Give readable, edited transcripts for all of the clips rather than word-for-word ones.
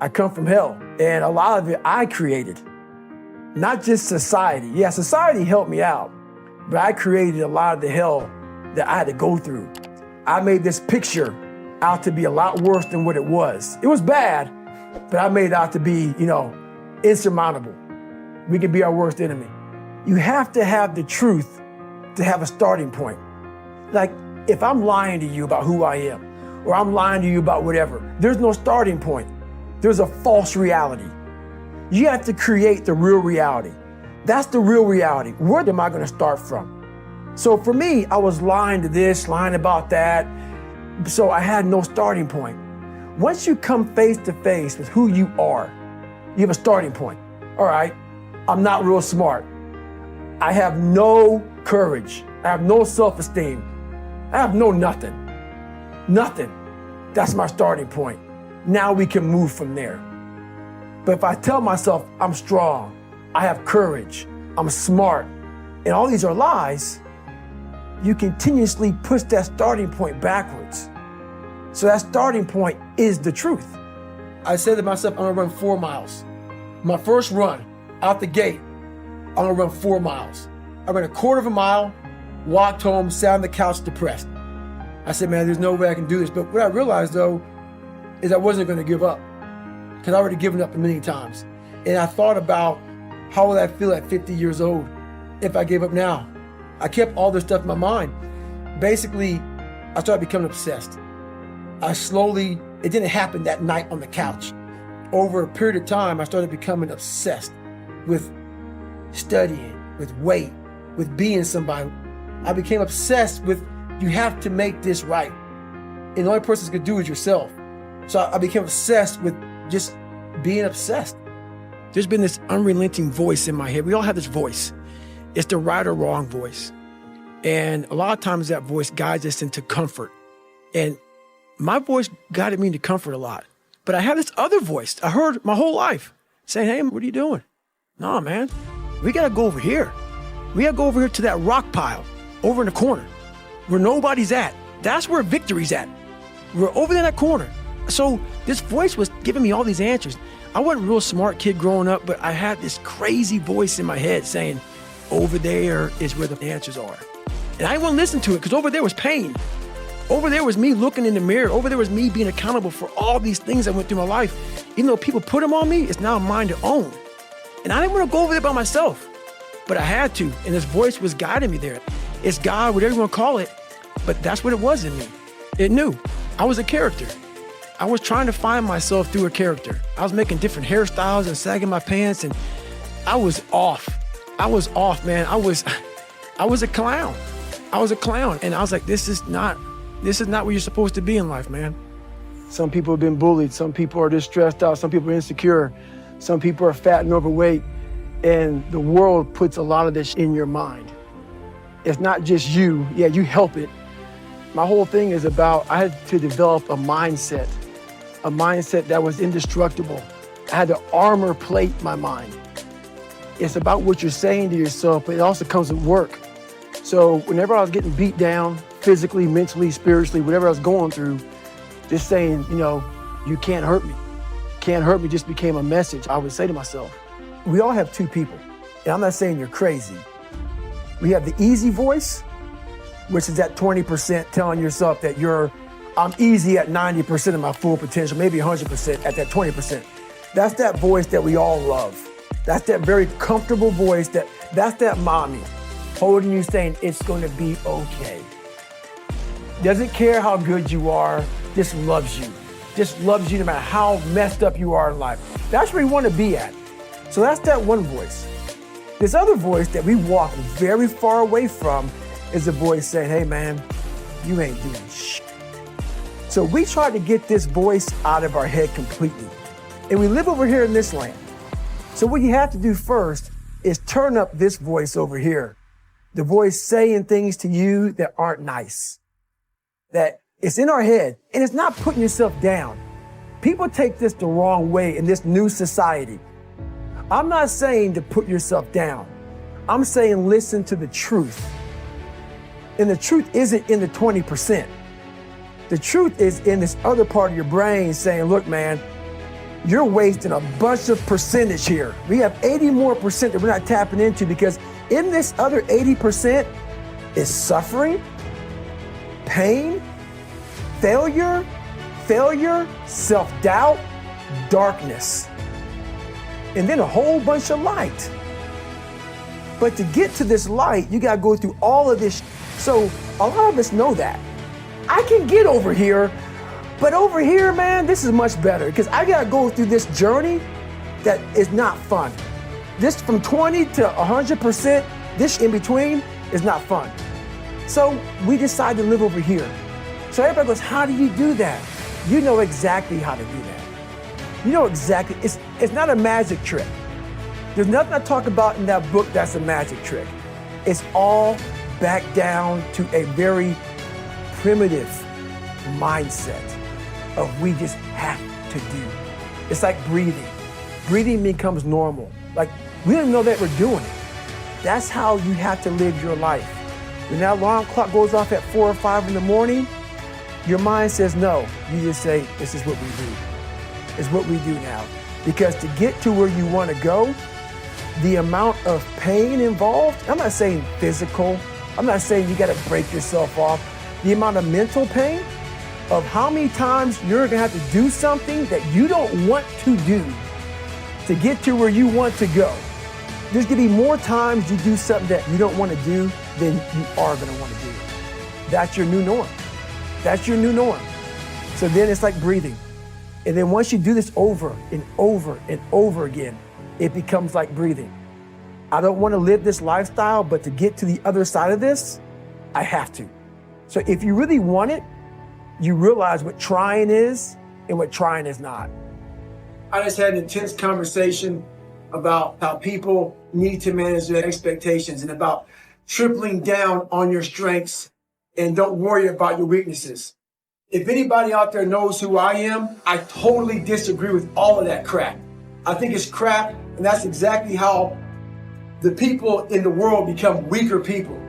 I come from hell, and a lot of it I created, not just society. Yeah, society helped me out, but I created a lot of the hell that I had to go through. I made this picture out to be a lot worse than what it was. It was bad, but I made it out to be, insurmountable. We can be our worst enemy. You have to have the truth to have a starting point. Like, if I'm lying to you about who I am, or I'm lying to you about whatever, there's no starting point. There's a false reality. You have to create the real reality. That's the real reality. Where am I gonna start from? So for me, I was lying to this, lying about that, so I had no starting point. Once you come face to face with who you are, you have a starting point. All right, I'm not real smart. I have no courage. I have no self-esteem. I have no nothing. Nothing. That's my starting point. Now we can move from there. But if I tell myself I'm strong, I have courage, I'm smart, and all these are lies, you continuously push that starting point backwards. So that starting point is the truth. I said to myself, I'm gonna run 4 miles. My first run out the gate, I'm gonna run 4 miles. I ran a quarter of a mile, walked home, sat on the couch depressed. I said, man, there's no way I can do this. But what I realized though, is I wasn't gonna give up, because I already given up a million times. And I thought about how would I feel at 50 years old if I gave up now? I kept all this stuff in my mind. Basically, I started becoming obsessed. It didn't happen that night on the couch. Over a period of time, I started becoming obsessed with studying, with weight, with being somebody. I became obsessed with, you have to make this right. And the only person that's gonna do is yourself. So I became obsessed with just being obsessed. There's been this unrelenting voice in my head. We all have this voice. It's the right or wrong voice. And a lot of times that voice guides us into comfort. And my voice guided me into comfort a lot. But I have this other voice I heard my whole life saying, hey, what are you doing? No, man, we gotta go over here. We gotta go over here to that rock pile over in the corner where nobody's at. That's where victory's at. We're over in that corner. So this voice was giving me all these answers. I wasn't a real smart kid growing up, but I had this crazy voice in my head saying, over there is where the answers are. And I didn't want to listen to it because over there was pain. Over there was me looking in the mirror. Over there was me being accountable for all these things I went through my life. Even though people put them on me, it's now mine to own. And I didn't want to go over there by myself, but I had to. And this voice was guiding me there. It's God, whatever you want to call it, but that's what it was in me. It knew. I was a character. I was trying to find myself through a character. I was making different hairstyles and sagging my pants, and I was off. I was off, man. I was a clown. I was a clown. And I was like, this is not where you're supposed to be in life, man. Some people have been bullied. Some people are just stressed out. Some people are insecure. Some people are fat and overweight. And the world puts a lot of this in your mind. It's not just you. Yeah, you help it. My whole thing is about, I had to develop a mindset that was indestructible. I had to armor plate my mind. It's about what you're saying to yourself, but it also comes with work. So whenever I was getting beat down, physically, mentally, spiritually, whatever I was going through, just saying, you can't hurt me. Can't hurt me just became a message I would say to myself. We all have two people, and I'm not saying you're crazy. We have the easy voice, which is that 20% telling yourself that I'm easy at 90% of my full potential, maybe 100% at that 20%. That's that voice that we all love. That's that very comfortable voice, that's that mommy holding you saying it's gonna be okay. Doesn't care how good you are, just loves you. Just loves you no matter how messed up you are in life. That's where you wanna be at. So that's that one voice. This other voice that we walk very far away from is a voice saying, hey man, you ain't doing shit. So we try to get this voice out of our head completely. And we live over here in this land. So what you have to do first is turn up this voice over here. The voice saying things to you that aren't nice. That it's in our head, and it's not putting yourself down. People take this the wrong way in this new society. I'm not saying to put yourself down. I'm saying listen to the truth. And the truth isn't in the 20%. The truth is in this other part of your brain saying, look, man, you're wasting a bunch of percentage here. We have 80 more percent that we're not tapping into, because in this other 80% is suffering, pain, failure, self-doubt, darkness, and then a whole bunch of light. But to get to this light, you gotta go through all of this. So a lot of us know that. I can get over here, but over here, man, this is much better, because I gotta go through this journey that is not fun. This from 20 to 100%, this in between is not fun. So we decide to live over here. So everybody goes, how do you do that? You know exactly how to do that. You know exactly, it's not a magic trick. There's nothing I talk about in that book that's a magic trick. It's all back down to a very primitive mindset of we just have to do. It's like breathing. Breathing becomes normal. Like, we don't know that we're doing it. That's how you have to live your life. When that alarm clock goes off at 4 or 5 in the morning, your mind says no. You just say, this is what we do. It's what we do now. Because to get to where you want to go, the amount of pain involved, I'm not saying physical, I'm not saying you got to break yourself off. The amount of mental pain of how many times you're going to have to do something that you don't want to do to get to where you want to go. There's going to be more times you do something that you don't want to do than you are going to want to do. That's your new norm. That's your new norm. So then it's like breathing. And then once you do this over and over and over again, it becomes like breathing. I don't want to live this lifestyle, but to get to the other side of this, I have to. So if you really want it, you realize what trying is and what trying is not. I just had an intense conversation about how people need to manage their expectations and about tripling down on your strengths and don't worry about your weaknesses. If anybody out there knows who I am, I totally disagree with all of that crap. I think it's crap, and that's exactly how the people in the world become weaker people.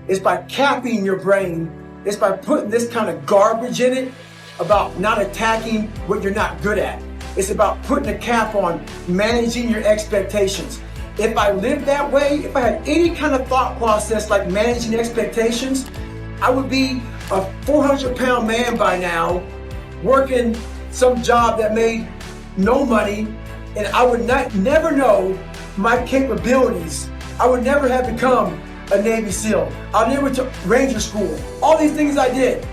It's by capping your brain. It's by putting this kind of garbage in it about not attacking what you're not good at. It's about putting a cap on managing your expectations. If I lived that way, if I had any kind of thought process like managing expectations, I would be a 400-pound man by now, working some job that made no money, and I would never know my capabilities. I would never have become a Navy SEAL. I never took Ranger School. All these things I did.